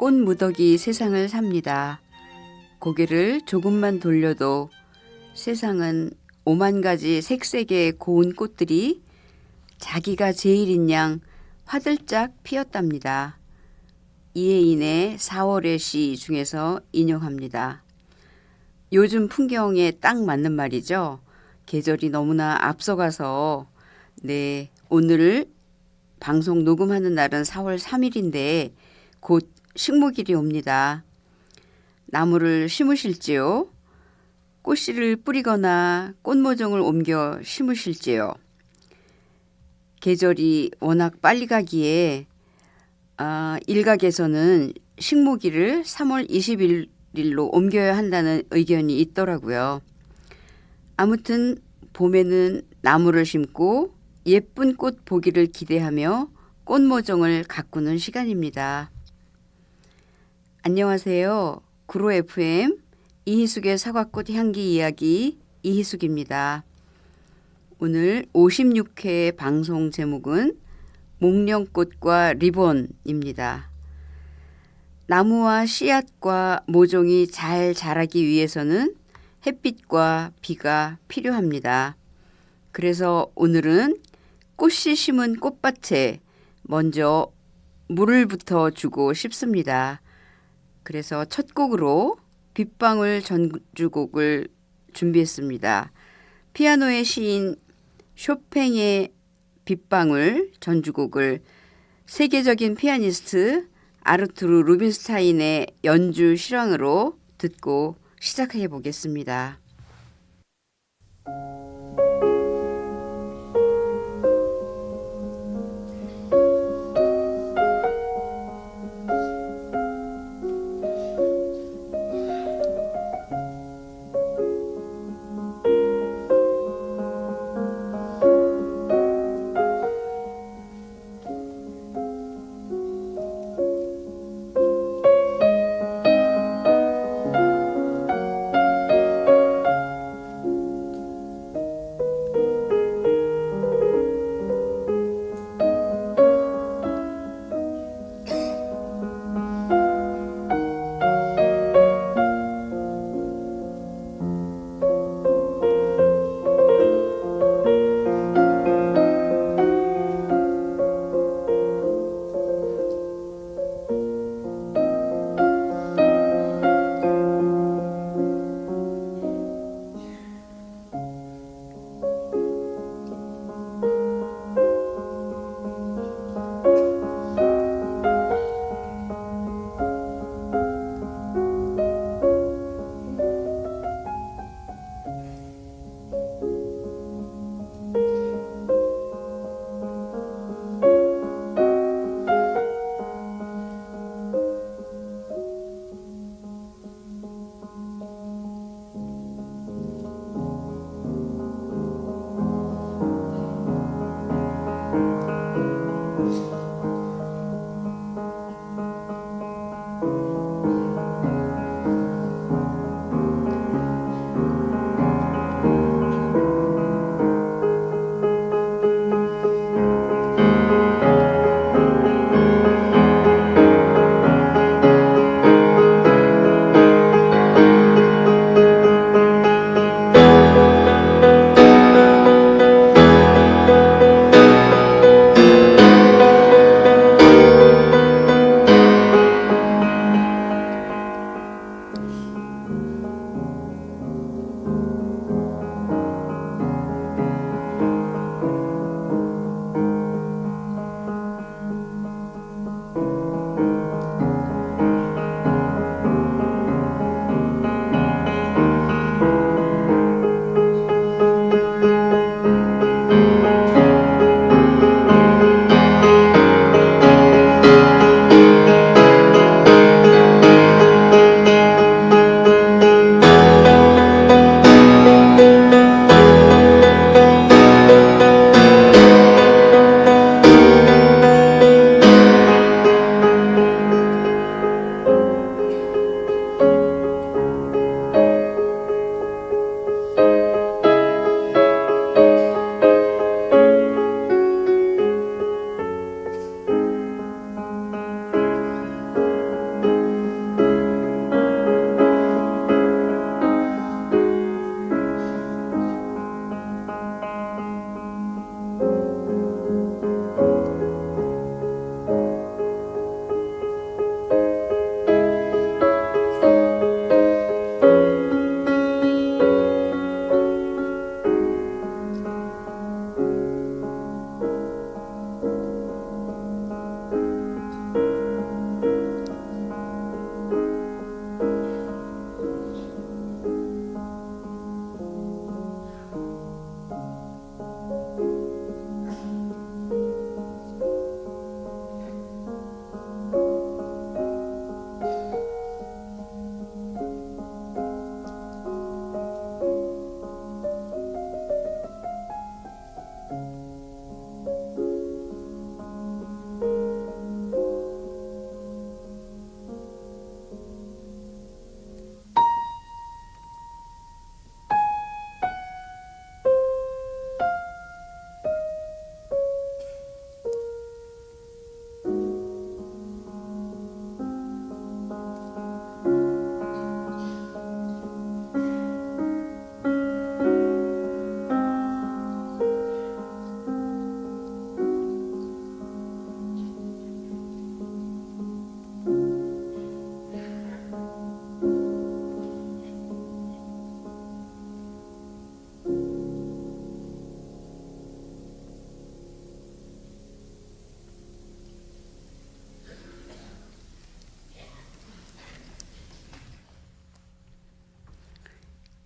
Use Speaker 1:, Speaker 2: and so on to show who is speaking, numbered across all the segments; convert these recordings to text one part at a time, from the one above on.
Speaker 1: 꽃무더기 세상을 삽니다. 고개를 조금만 돌려도 세상은 5만 가지 색색의 고운 꽃들이 자기가 제일인 양 화들짝 피었답니다. 이혜인의 4월의 시 중에서 인용합니다. 요즘 풍경에 딱 맞는 말이죠. 계절이 너무나 앞서가서 오늘 방송 녹음하는 날은 4월 3일인데 곧 식목일이 옵니다. 나무를 심으실지요? 꽃씨를 뿌리거나 꽃모종을 옮겨 심으실지요? 계절이 워낙 빨리 가기에 일각에서는 식목일을 3월 21일로 옮겨야 한다는 의견이 있더라고요. 아무튼 봄에는 나무를 심고 예쁜 꽃 보기를 기대하며 꽃모종을 가꾸는 시간입니다. 안녕하세요. 구로 FM 이희숙의 사과꽃 향기 이야기 이희숙입니다. 오늘 56회 방송 제목은 목련꽃과 리본입니다. 나무와 씨앗과 모종이 잘 자라기 위해서는 햇빛과 비가 필요합니다. 그래서 오늘은 꽃씨 심은 꽃밭에 먼저 물을부터 주고 싶습니다. 그래서 첫 곡으로 빗방울 전주곡을 준비했습니다. 피아노의 시인 쇼팽의 빗방울 전주곡을 세계적인 피아니스트 아르투르 루빈스타인의 연주 실황으로 듣고 시작해 보겠습니다.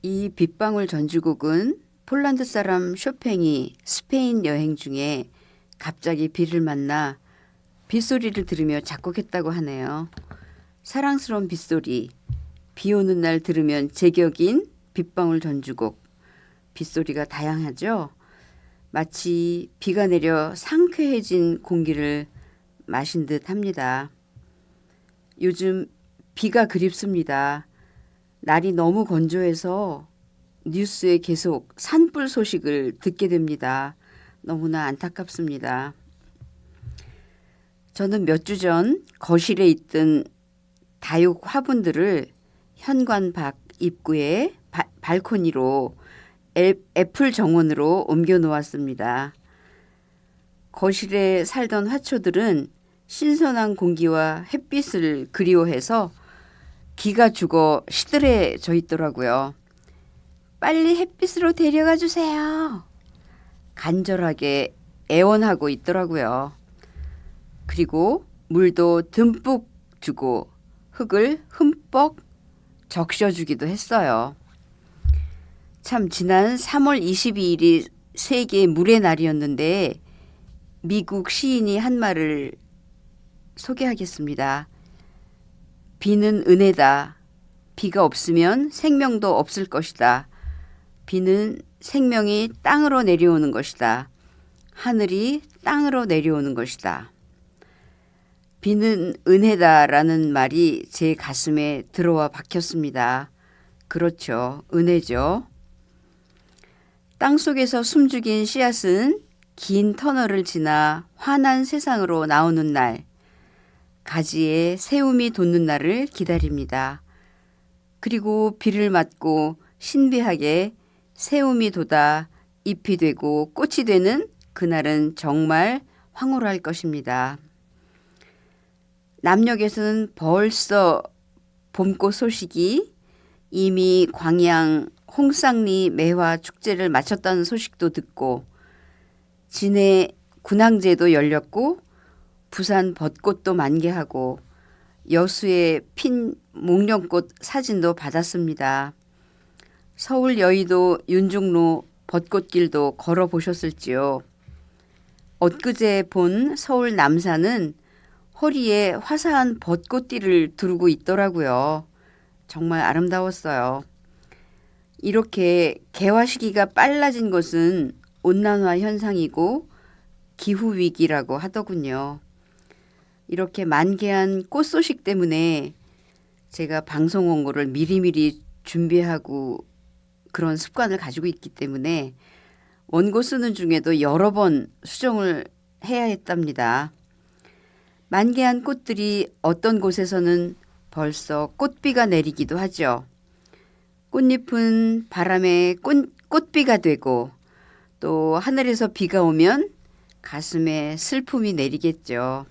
Speaker 1: 이 빗방울 전주곡은 폴란드 사람 쇼팽이 스페인 여행 중에 갑자기 비를 만나 빗소리를 들으며 작곡했다고 하네요. 사랑스러운 빗소리, 비 오는 날 들으면 제격인 빗방울 전주곡. 빗소리가 다양하죠. 마치 비가 내려 상쾌해진 공기를 마신 듯 합니다. 요즘 비가 그립습니다. 날이 너무 건조해서 뉴스에 계속 산불 소식을 듣게 됩니다. 너무나 안타깝습니다. 저는 몇 주 전 거실에 있던 다육 화분들을 현관 밖 입구에 발코니로 애플 정원으로 옮겨 놓았습니다. 거실에 살던 화초들은 신선한 공기와 햇빛을 그리워해서 기가 죽어 시들해져 있더라고요. 빨리 햇빛으로 데려가 주세요. 간절하게 애원하고 있더라고요. 그리고 물도 듬뿍 주고 흙을 흠뻑 적셔주기도 했어요. 참 지난 3월 22일이 세계 물의 날이었는데 미국 시인이 한 말을 소개하겠습니다. 비는 은혜다. 비가 없으면 생명도 없을 것이다. 비는 생명이 땅으로 내려오는 것이다. 하늘이 땅으로 내려오는 것이다. 비는 은혜다라는 말이 제 가슴에 들어와 박혔습니다. 그렇죠. 은혜죠. 땅속에서 숨죽인 씨앗은 긴 터널을 지나 환한 세상으로 나오는 날, 가지에 새움이 돋는 날을 기다립니다. 그리고 비를 맞고 신비하게 새움이 돋아 잎이 되고 꽃이 되는 그날은 정말 황홀할 것입니다. 남녘에서는 벌써 봄꽃 소식이 이미 광양 홍쌍리 매화 축제를 마쳤다는 소식도 듣고 진해 군항제도 열렸고 부산 벚꽃도 만개하고 여수에 핀 목련꽃 사진도 받았습니다. 서울 여의도 윤중로 벚꽃길도 걸어보셨을지요. 엊그제 본 서울 남산은 허리에 화사한 벚꽃띠를 두르고 있더라고요. 정말 아름다웠어요. 이렇게 개화 시기가 빨라진 것은 온난화 현상이고 기후위기라고 하더군요. 이렇게 만개한 꽃 소식 때문에 제가 방송 원고를 미리미리 준비하고 그런 습관을 가지고 있기 때문에 원고 쓰는 중에도 여러 번 수정을 해야 했답니다. 만개한 꽃들이 어떤 곳에서는 벌써 꽃비가 내리기도 하죠. 꽃잎은 바람에 꽃비가 되고 또 하늘에서 비가 오면 가슴에 슬픔이 내리겠죠.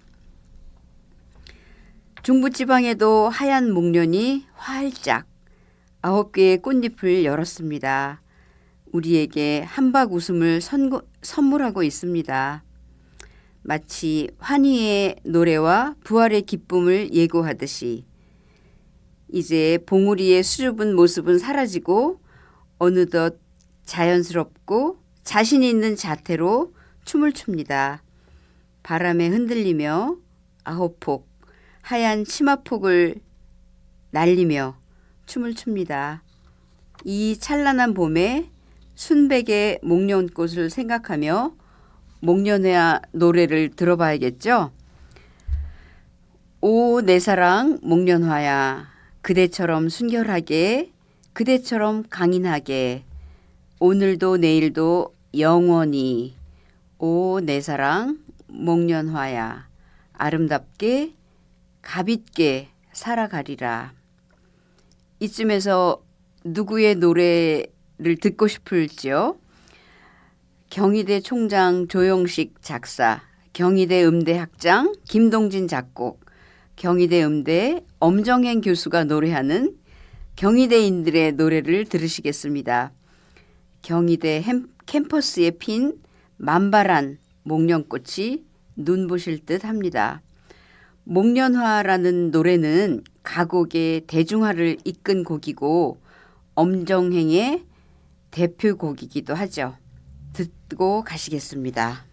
Speaker 1: 중부지방에도 하얀 목련이 활짝 9개의 꽃잎을 열었습니다. 우리에게 한박 웃음을 선물하고 있습니다. 마치 환희의 노래와 부활의 기쁨을 예고하듯이 이제 봉우리의 수줍은 모습은 사라지고 어느덧 자연스럽고 자신 있는 자태로 춤을 춥니다. 바람에 흔들리며 9폭 하얀 치마폭을 날리며 춤을 춥니다. 이 찬란한 봄에 순백의 목련꽃을 생각하며 목련화 노래를 들어봐야겠죠? 오 내 사랑 목련화야 그대처럼 순결하게 그대처럼 강인하게 오늘도 내일도 영원히 오 내 사랑 목련화야 아름답게 가빛게 살아가리라. 이쯤에서 누구의 노래를 듣고 싶을지요? 경희대 총장 조영식 작사, 경희대 음대 학장 김동진 작곡, 경희대 음대 엄정행 교수가 노래하는 경희대인들의 노래를 들으시겠습니다. 경희대 캠퍼스에 핀 만발한 목련꽃이 눈부실 듯 합니다. 목련화라는 노래는 가곡의 대중화를 이끈 곡이고 엄정행의 대표곡이기도 하죠. 듣고 가시겠습니다.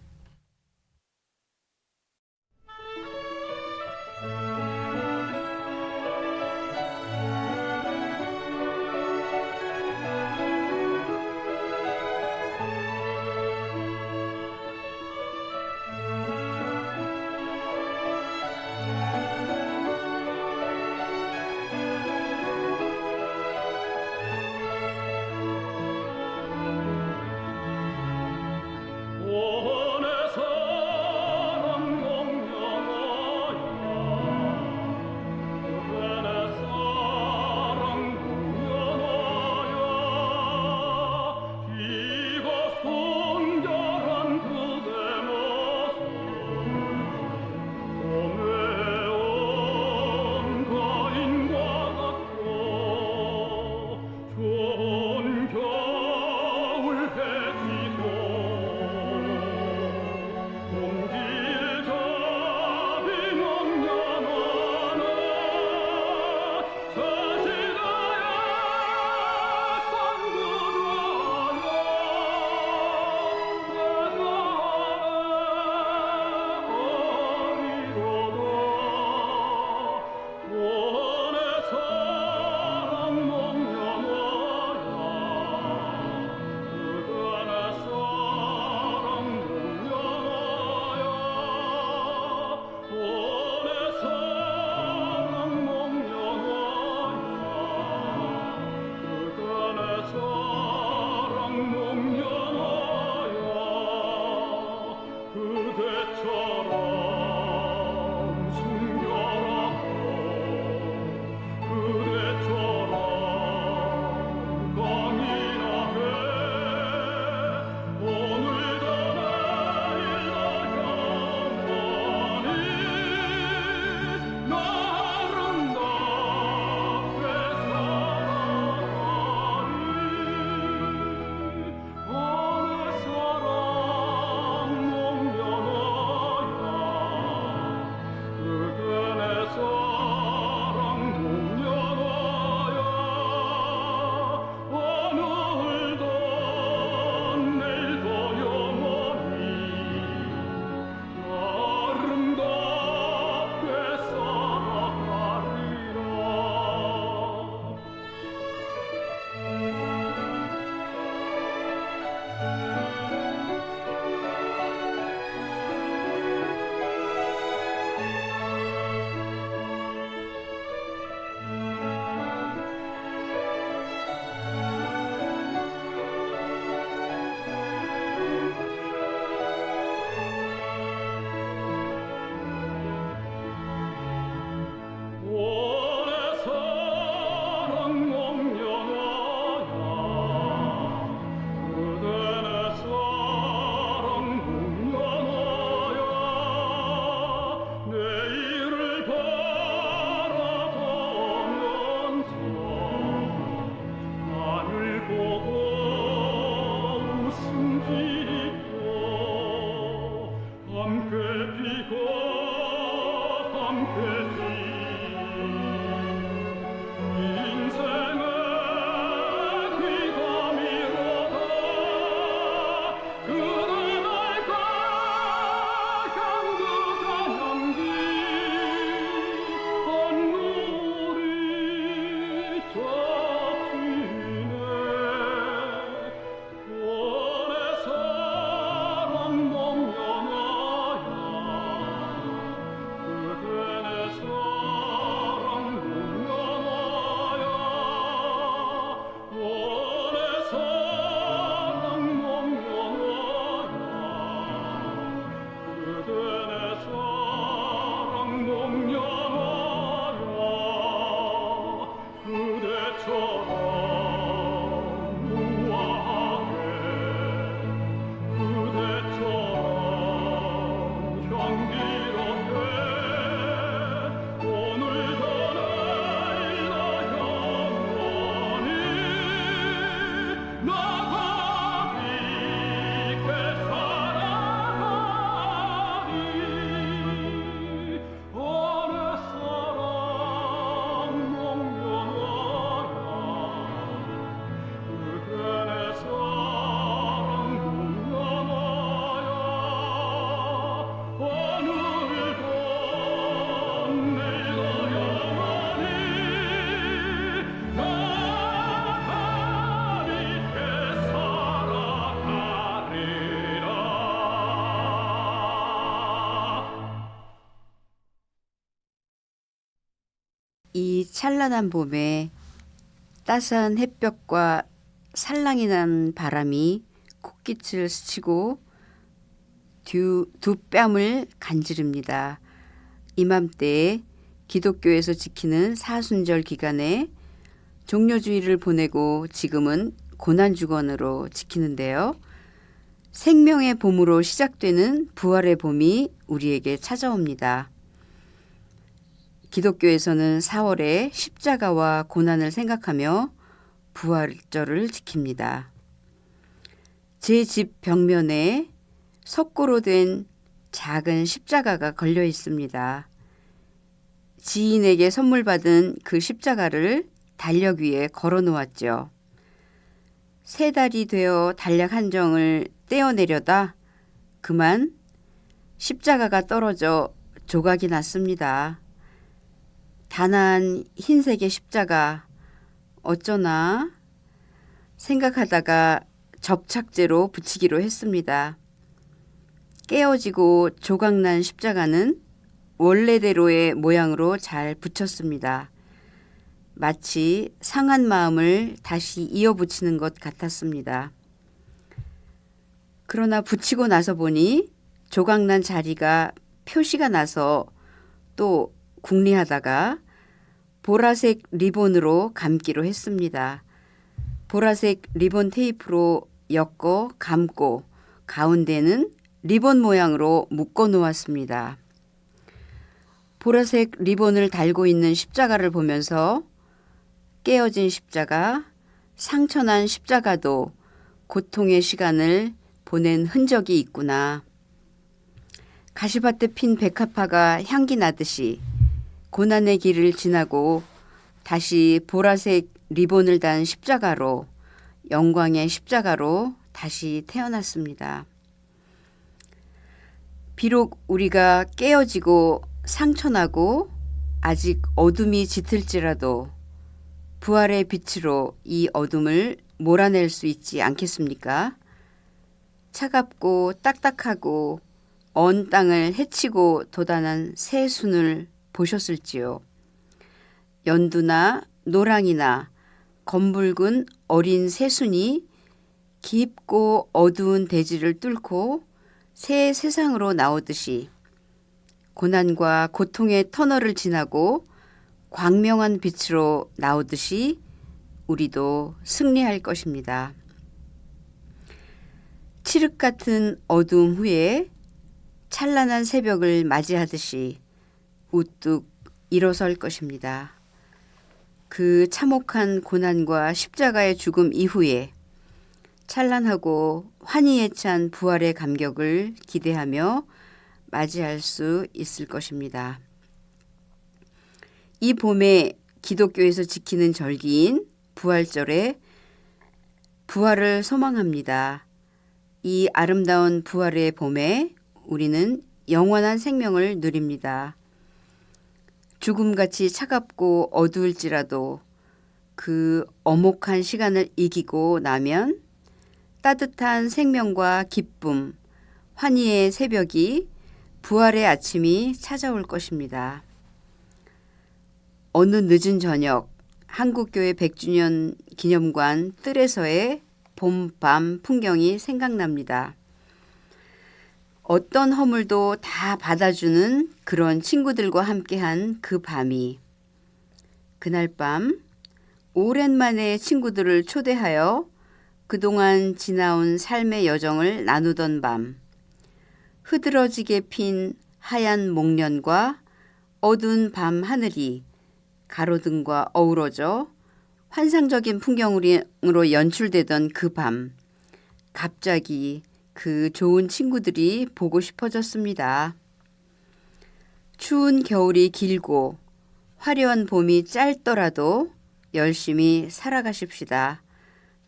Speaker 1: 찬란한 봄에 따스한 햇볕과 살랑이 난 바람이 콧깃을 스치고 두 뺨을 간지릅니다. 이맘때에 기독교에서 지키는 사순절 기간에 종려주의를 보내고 지금은 고난주간으로 지키는데요. 생명의 봄으로 시작되는 부활의 봄이 우리에게 찾아옵니다. 기독교에서는 4월에 십자가와 고난을 생각하며 부활절을 지킵니다. 제 집 벽면에 석고로 된 작은 십자가가 걸려 있습니다. 지인에게 선물 받은 그 십자가를 달력 위에 걸어 놓았죠. 3달이 되어 달력 한 정을 떼어내려다 그만 십자가가 떨어져 조각이 났습니다. 단아한 흰색의 십자가 어쩌나 생각하다가 접착제로 붙이기로 했습니다. 깨어지고 조각난 십자가는 원래대로의 모양으로 잘 붙였습니다. 마치 상한 마음을 다시 이어붙이는 것 같았습니다. 그러나 붙이고 나서 보니 조각난 자리가 표시가 나서 또 궁리하다가 보라색 리본으로 감기로 했습니다. 보라색 리본 테이프로 엮어 감고 가운데는 리본 모양으로 묶어 놓았습니다. 보라색 리본을 달고 있는 십자가를 보면서 깨어진 십자가, 상처난 십자가도 고통의 시간을 보낸 흔적이 있구나. 가시밭에 핀 백합화가 향기 나듯이 고난의 길을 지나고 다시 보라색 리본을 단 십자가로, 영광의 십자가로 다시 태어났습니다. 비록 우리가 깨어지고 상처나고 아직 어둠이 짙을지라도 부활의 빛으로 이 어둠을 몰아낼 수 있지 않겠습니까? 차갑고 딱딱하고 언 땅을 헤치고 돋아난 새순을 보셨을지요. 연두나 노랑이나 검붉은 어린 새순이 깊고 어두운 대지를 뚫고 새 세상으로 나오듯이 고난과 고통의 터널을 지나고 광명한 빛으로 나오듯이 우리도 승리할 것입니다. 칠흑 같은 어두움 후에 찬란한 새벽을 맞이하듯이 우뚝 일어설 것입니다. 그 참혹한 고난과 십자가의 죽음 이후에 찬란하고 환희에 찬 부활의 감격을 기대하며 맞이할 수 있을 것입니다. 이 봄에 기독교에서 지키는 절기인 부활절에 부활을 소망합니다. 이 아름다운 부활의 봄에 우리는 영원한 생명을 누립니다. 죽음같이 차갑고 어두울지라도 그 엄혹한 시간을 이기고 나면 따뜻한 생명과 기쁨, 환희의 새벽이 부활의 아침이 찾아올 것입니다. 어느 늦은 저녁 한국교회 100주년 기념관 뜰에서의 봄, 밤 풍경이 생각납니다. 어떤 허물도 다 받아주는 그런 친구들과 함께한 그 밤이 그날 밤 오랜만에 친구들을 초대하여 그동안 지나온 삶의 여정을 나누던 밤 흐드러지게 핀 하얀 목련과 어두운 밤 하늘이 가로등과 어우러져 환상적인 풍경으로 연출되던 그 밤 갑자기 그 좋은 친구들이 보고 싶어졌습니다. 추운 겨울이 길고 화려한 봄이 짧더라도 열심히 살아가십시다.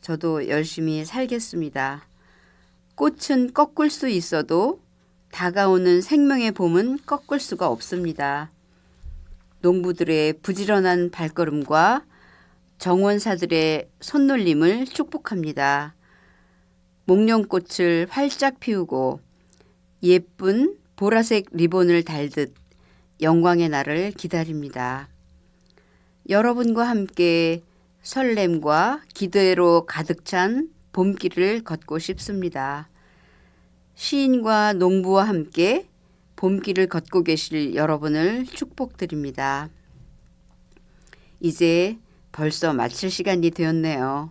Speaker 1: 저도 열심히 살겠습니다. 꽃은 꺾을 수 있어도 다가오는 생명의 봄은 꺾을 수가 없습니다. 농부들의 부지런한 발걸음과 정원사들의 손놀림을 축복합니다. 목련꽃을 활짝 피우고 예쁜 보라색 리본을 달듯 영광의 날을 기다립니다. 여러분과 함께 설렘과 기대로 가득 찬 봄길을 걷고 싶습니다. 시인과 농부와 함께 봄길을 걷고 계실 여러분을 축복드립니다. 이제 벌써 마칠 시간이 되었네요.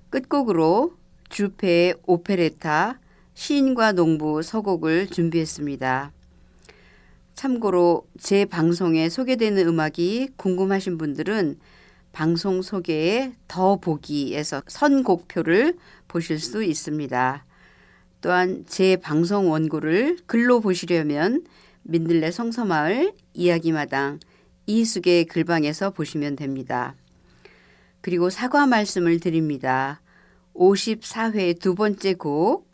Speaker 1: 끝곡으로 주페의 오페레타 시인과 농부 서곡을 준비했습니다. 참고로 제 방송에 소개되는 음악이 궁금하신 분들은 방송 소개에 더 보기에서 선곡표를 보실 수 있습니다. 또한 제 방송 원고를 글로 보시려면 민들레 성서마을 이야기마당 이숙의 글방에서 보시면 됩니다. 그리고 사과 말씀을 드립니다. 54회 두 번째 곡,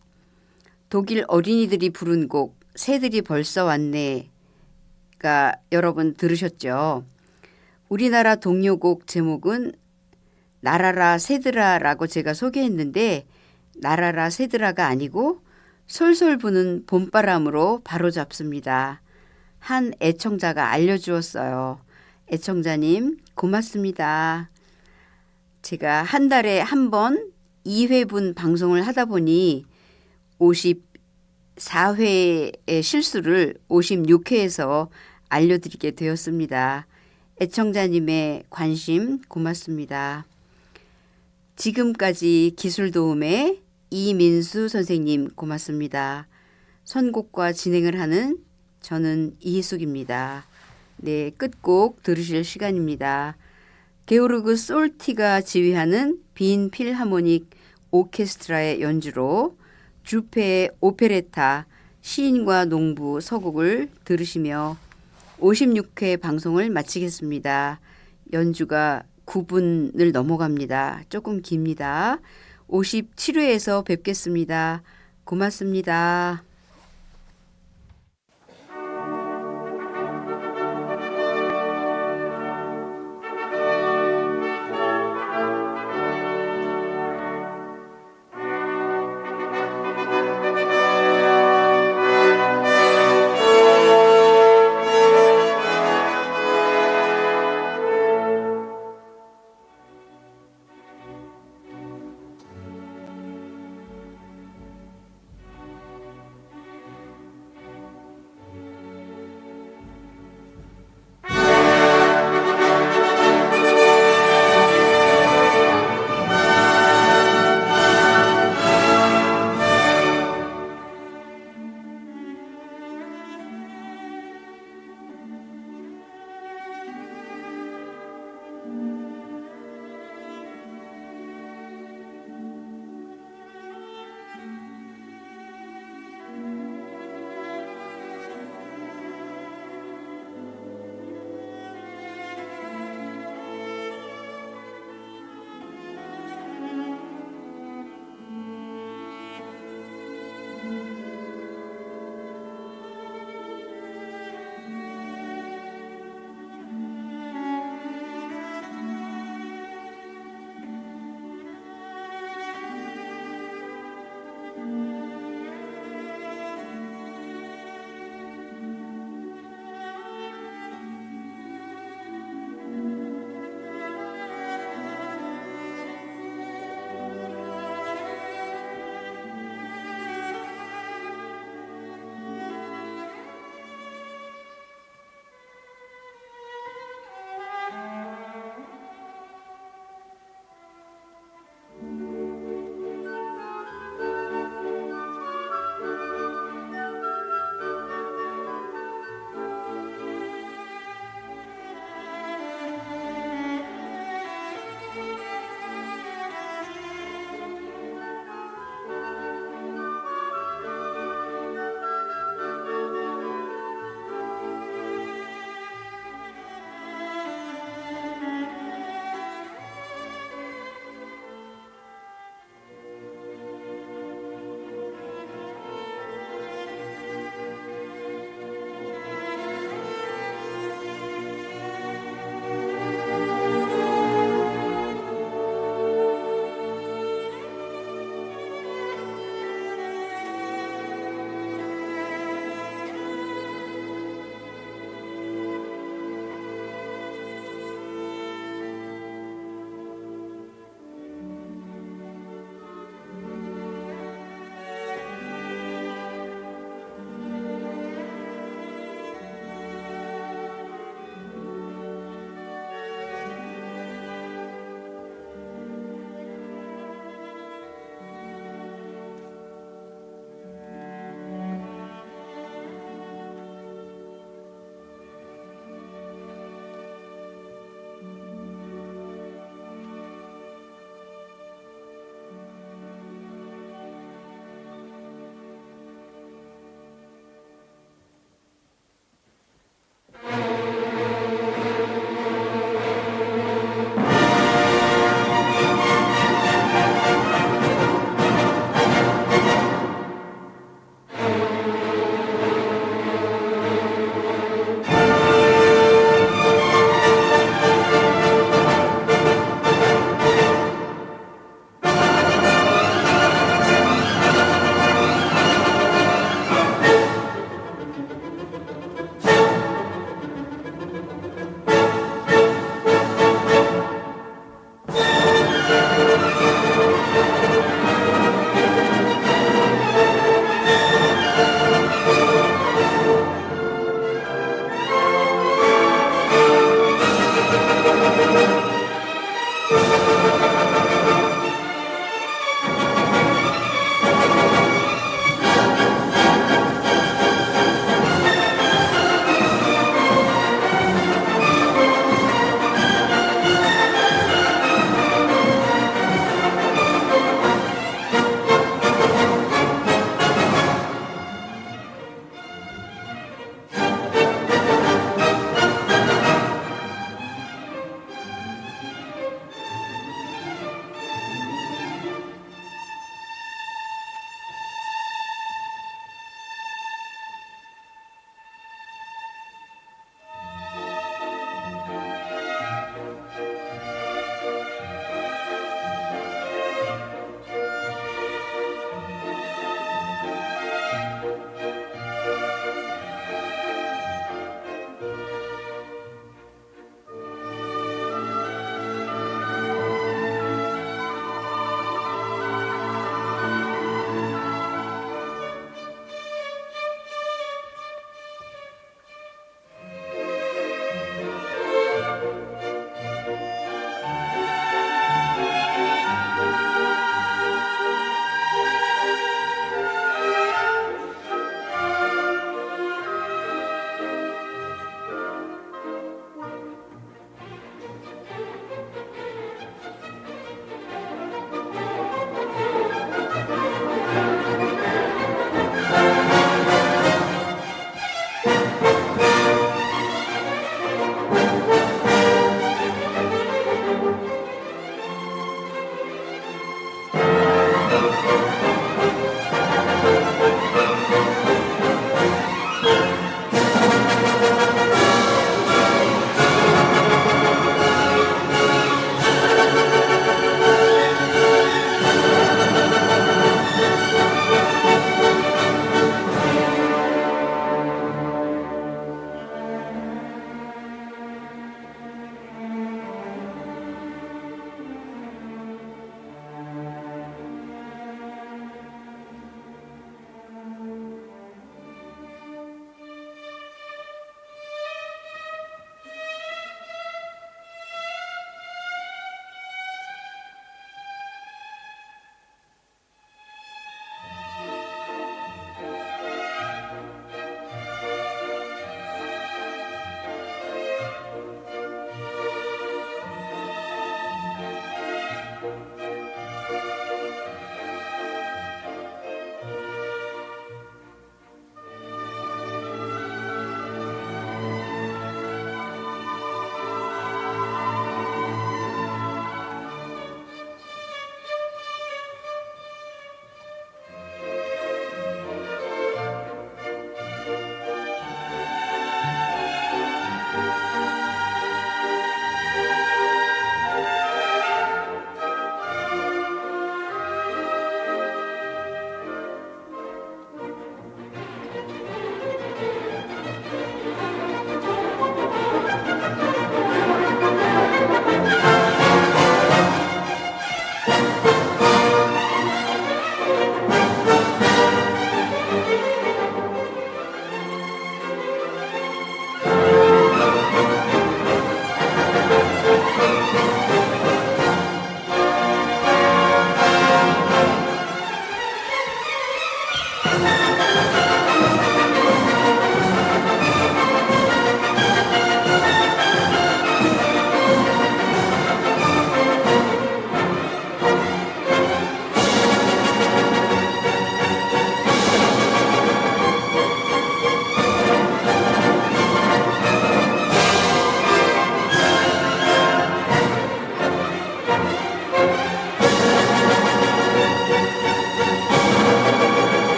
Speaker 1: 독일 어린이들이 부른 곡 새들이 벌써 왔네 가 여러분 들으셨죠? 우리나라童謡곡 제목은 날아라 새들아라고 제가 소개했는데 날아라 새들아가 아니고 솔솔 부는 봄바람으로 바로잡습니다. 한 애청자가 알려주었어요. 애청자님 고맙습니다. 제가 한 달에 한 번 2회분 방송을 하다 보니 54회의 실수를 56회에서 알려드리게 되었습니다. 애청자님의 관심 고맙습니다. 지금까지 기술 도움에 이민수 선생님 고맙습니다. 선곡과 진행을 하는 저는 이희숙입니다. 네, 끝곡 들으실 시간입니다. 게오르그 솔티가 지휘하는 빈 필하모닉 오케스트라의 연주로 주페의 오페레타 시인과 농부 서곡을 들으시며 56회 방송을 마치겠습니다. 연주가 9분을 넘어갑니다. 조금 깁니다. 57회에서 뵙겠습니다. 고맙습니다.